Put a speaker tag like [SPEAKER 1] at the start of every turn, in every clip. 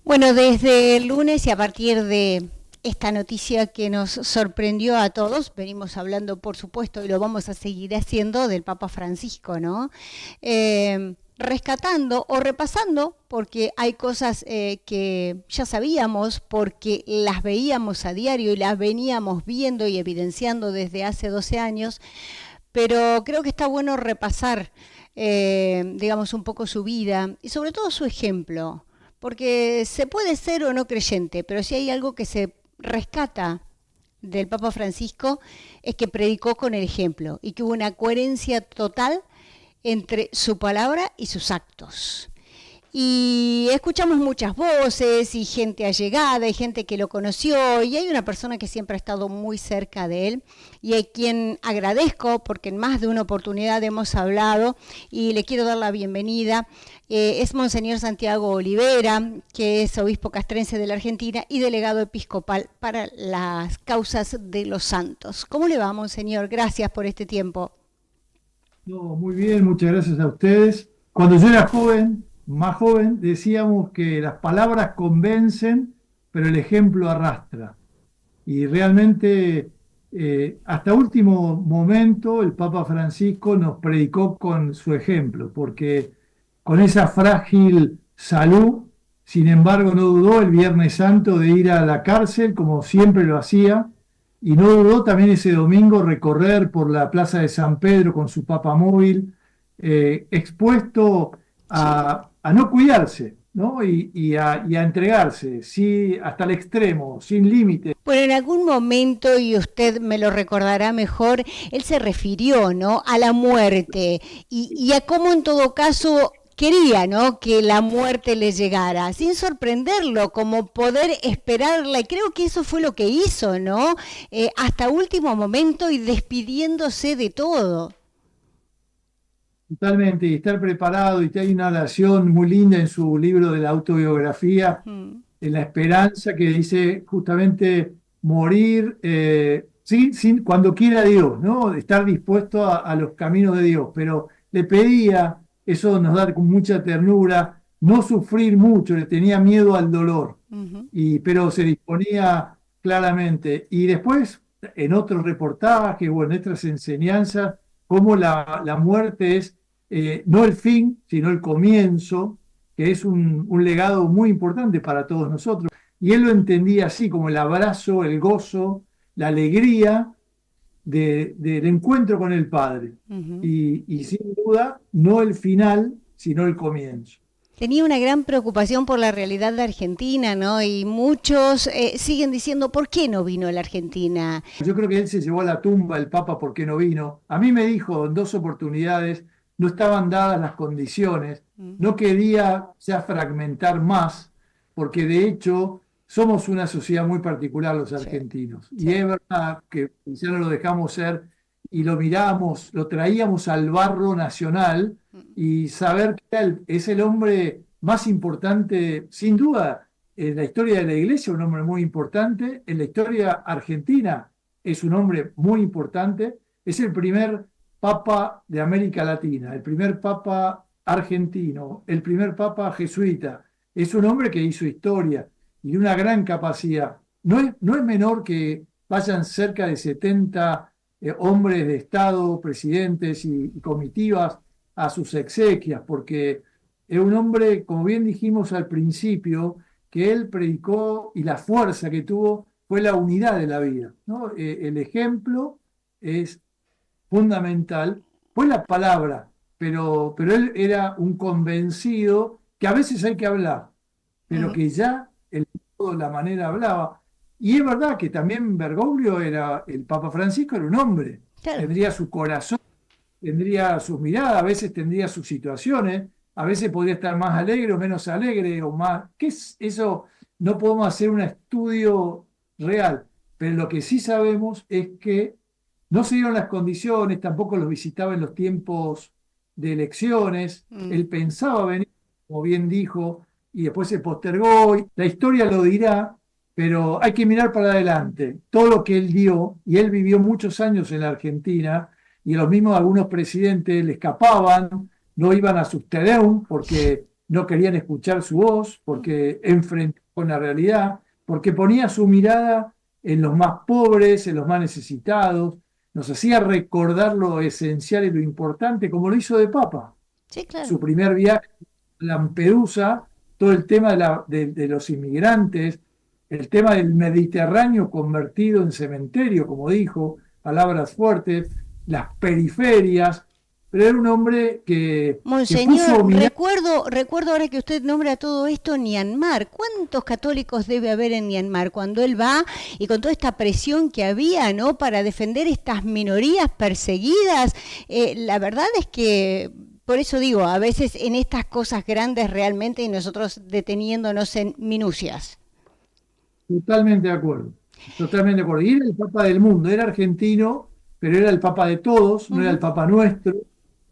[SPEAKER 1] Bueno, desde el lunes y a partir de esta noticia que nos sorprendió a todos, venimos hablando, por supuesto, y lo vamos a seguir haciendo, del Papa Francisco, ¿no? Rescatando o repasando, porque hay cosas que ya sabíamos, porque las veíamos a diario y las veníamos viendo y evidenciando desde hace 12 años, pero creo que está bueno repasar, digamos, un poco su vida y sobre todo su ejemplo. Porque se puede ser o no creyente, pero si hay algo que se rescata del Papa Francisco es que predicó con el ejemplo y que hubo una coherencia total entre su palabra y sus actos. Y escuchamos muchas voces y gente allegada y gente que lo conoció, y hay una persona que siempre ha estado muy cerca de él y a quien agradezco porque en más de una oportunidad hemos hablado y le quiero dar la bienvenida. Es Monseñor Santiago Olivera, que es obispo castrense de la Argentina y delegado episcopal para las causas de los santos. ¿Cómo le va, Monseñor? Gracias por este tiempo.
[SPEAKER 2] No, muy bien, muchas gracias a ustedes. Cuando yo era joven, más joven, decíamos que las palabras convencen, pero el ejemplo arrastra. Y realmente, hasta último momento, el Papa Francisco nos predicó con su ejemplo, porque con esa frágil salud, sin embargo, no dudó el Viernes Santo de ir a la cárcel, como siempre lo hacía, y no dudó también ese domingo recorrer por la Plaza de San Pedro con su papamóvil, expuesto a no cuidarse, ¿no? Y a entregarse, sí, hasta el extremo, sin límite.
[SPEAKER 1] Bueno, en algún momento, y usted me lo recordará mejor, él se refirió, ¿no?, a la muerte y a cómo en todo caso quería, ¿no?, que la muerte le llegara, sin sorprenderlo, como poder esperarla, y creo que eso fue lo que hizo, ¿no?, hasta último momento y despidiéndose de todo.
[SPEAKER 2] Totalmente, y estar preparado, y hay una oración muy linda en su libro de la autobiografía, en la esperanza, que dice justamente morir cuando quiera Dios, ¿no? Estar dispuesto a los caminos de Dios, pero le pedía, eso nos da con mucha ternura, no sufrir mucho, le tenía miedo al dolor, pero se disponía claramente. Y después, en otros reportajes o en otras enseñanzas, cómo la muerte es no el fin, sino el comienzo, que es un legado muy importante para todos nosotros. Y él lo entendía así, como el abrazo, el gozo, la alegría del encuentro con el Padre. Y sin duda, no el final, sino el comienzo.
[SPEAKER 1] Tenía una gran preocupación por la realidad de Argentina, ¿no? Y muchos siguen diciendo, ¿por qué no vino a la Argentina?
[SPEAKER 2] Yo creo que él se llevó a la tumba el Papa porque no vino. A mí me dijo en 2 oportunidades, no estaban dadas las condiciones, no quería ya fragmentar más, porque de hecho somos una sociedad muy particular los argentinos.
[SPEAKER 1] Sí.
[SPEAKER 2] Y es verdad que ya no lo dejamos ser y lo miramos, lo traíamos al barro nacional, y saber que él es el hombre más importante, sin duda, en la historia de la Iglesia, un hombre muy importante, en la historia argentina es un hombre muy importante, es el primer papa de América Latina, el primer papa argentino, el primer papa jesuita, es un hombre que hizo historia y una gran capacidad. No es menor que vayan cerca de 70 hombres de Estado, presidentes y comitivas a sus exequias, porque es un hombre, como bien dijimos al principio, que él predicó, y la fuerza que tuvo fue la unidad de la vida, ¿no? El ejemplo es fundamental, fue la palabra, pero él era un convencido que a veces hay que hablar, pero que ya el modo, la manera hablaba. Y es verdad que también Bergoglio era, el Papa Francisco era un hombre,
[SPEAKER 1] Claro.
[SPEAKER 2] tendría su corazón, tendría sus miradas, a veces tendría sus situaciones, a veces podría estar más alegre o menos alegre, o más. ¿Qué es eso? No podemos hacer un estudio real, pero lo que sí sabemos es que no se dieron las condiciones, tampoco los visitaba en los tiempos de elecciones, él pensaba venir, como bien dijo, y después se postergó, y la historia lo dirá, pero hay que mirar para adelante. Todo lo que él dio, y él vivió muchos años en la Argentina, y los mismos algunos presidentes le escapaban, no iban a sus Tedeum porque no querían escuchar su voz, porque enfrentó con la realidad, porque ponía su mirada en los más pobres, en los más necesitados, nos hacía recordar lo esencial y lo importante, como lo hizo de Papa.
[SPEAKER 1] Sí, claro.
[SPEAKER 2] Su primer viaje a Lampedusa, todo el tema de los inmigrantes, el tema del Mediterráneo convertido en cementerio, como dijo, palabras fuertes, las periferias, pero era un hombre que puso
[SPEAKER 1] Monseñor, recuerdo ahora que usted nombra todo esto, Myanmar. ¿Cuántos católicos debe haber en Myanmar cuando él va y con toda esta presión que había, ¿no?, para defender estas minorías perseguidas? La verdad es que, por eso digo, a veces en estas cosas grandes realmente y nosotros deteniéndonos en minucias.
[SPEAKER 2] totalmente de acuerdo, totalmente de acuerdo. Y era el Papa del mundo, era argentino, pero era el Papa de todos, no era el
[SPEAKER 1] Ujú.
[SPEAKER 2] Papa nuestro,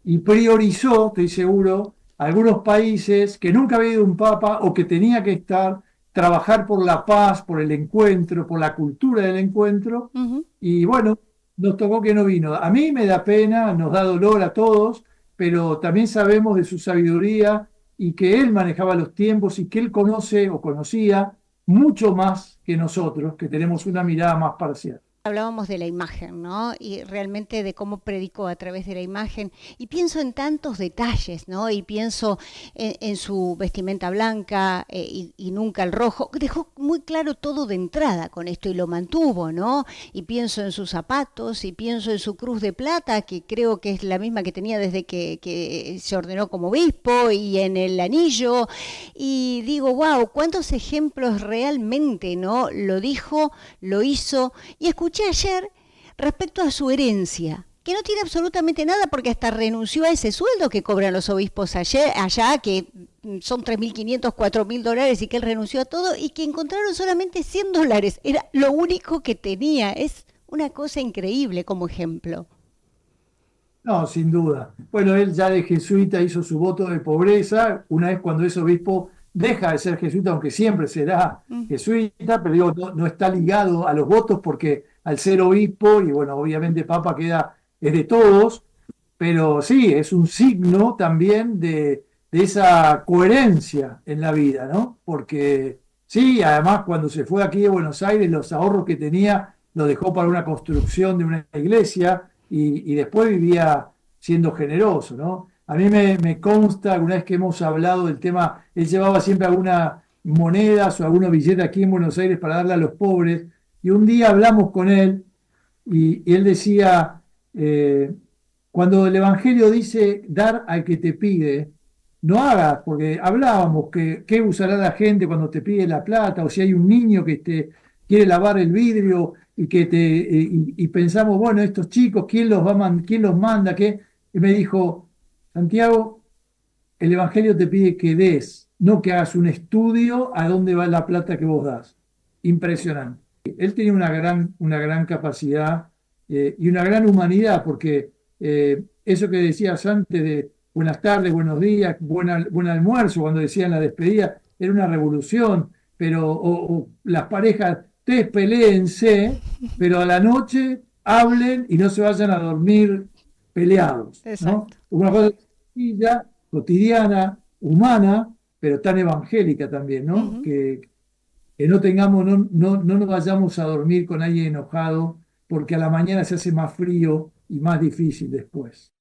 [SPEAKER 2] y priorizó, estoy seguro, algunos países que nunca había ido un Papa o que tenía que estar, trabajar por la paz, por el encuentro, por la cultura del encuentro,
[SPEAKER 1] Ujú.
[SPEAKER 2] y bueno, nos tocó que no vino. A mí me da pena, nos da dolor a todos, pero también sabemos de su sabiduría y que él manejaba los tiempos y que él conoce o conocía mucho más que nosotros, que tenemos una mirada más parcial.
[SPEAKER 1] Hablábamos de la imagen, ¿no? Y realmente de cómo predicó a través de la imagen. Y pienso en tantos detalles, ¿no? Y pienso en su vestimenta blanca y nunca el rojo. Dejó muy claro todo de entrada con esto y lo mantuvo, ¿no? Y pienso en sus zapatos y pienso en su cruz de plata, que creo que es la misma que tenía desde que se ordenó como obispo, y en el anillo. Y digo, wow, cuántos ejemplos realmente, ¿no? Lo dijo, lo hizo. Y escuché ayer respecto a su herencia, que no tiene absolutamente nada porque hasta renunció a ese sueldo que cobran los obispos allá, que son 3.500, $4.000, y que él renunció a todo y que encontraron solamente $100. Era lo único que tenía. Es una cosa increíble como ejemplo.
[SPEAKER 2] No, sin duda. Bueno, él ya de jesuita hizo su voto de pobreza. Una vez cuando es obispo, deja de ser jesuita, aunque siempre será
[SPEAKER 1] Mm.
[SPEAKER 2] jesuita, pero digo, no, no está ligado a los votos porque al ser obispo, y bueno, obviamente Papa queda, es de todos, pero sí, es un signo también de esa coherencia en la vida, ¿no? Porque sí, además cuando se fue aquí de Buenos Aires, los ahorros que tenía los dejó para una construcción de una iglesia y después vivía siendo generoso, ¿no? A mí me consta, alguna vez que hemos hablado del tema, él llevaba siempre algunas monedas o algunos billetes aquí en Buenos Aires para darle a los pobres, y un día hablamos con él y él decía, cuando el Evangelio dice dar al que te pide, no hagas, porque hablábamos que qué usará la gente cuando te pide la plata, o si hay un niño que te quiere lavar el vidrio y pensamos, bueno, estos chicos, ¿quién los quién los manda? ¿Qué? Y me dijo, Santiago, el Evangelio te pide que des, no que hagas un estudio a dónde va la plata que vos das. Impresionante. Él tenía una gran capacidad y una gran humanidad, porque eso que decías antes de buenas tardes, buenos días, buen almuerzo, cuando decían la despedida, era una revolución, pero o las parejas, ustedes peléense, pero a la noche hablen y no se vayan a dormir peleados, ¿no?
[SPEAKER 1] Exacto.
[SPEAKER 2] Una cosa sencilla, cotidiana, humana, pero tan evangélica también, ¿no?
[SPEAKER 1] Ujú.
[SPEAKER 2] Que no tengamos, no nos vayamos a dormir con alguien enojado, porque a la mañana se hace más frío y más difícil después.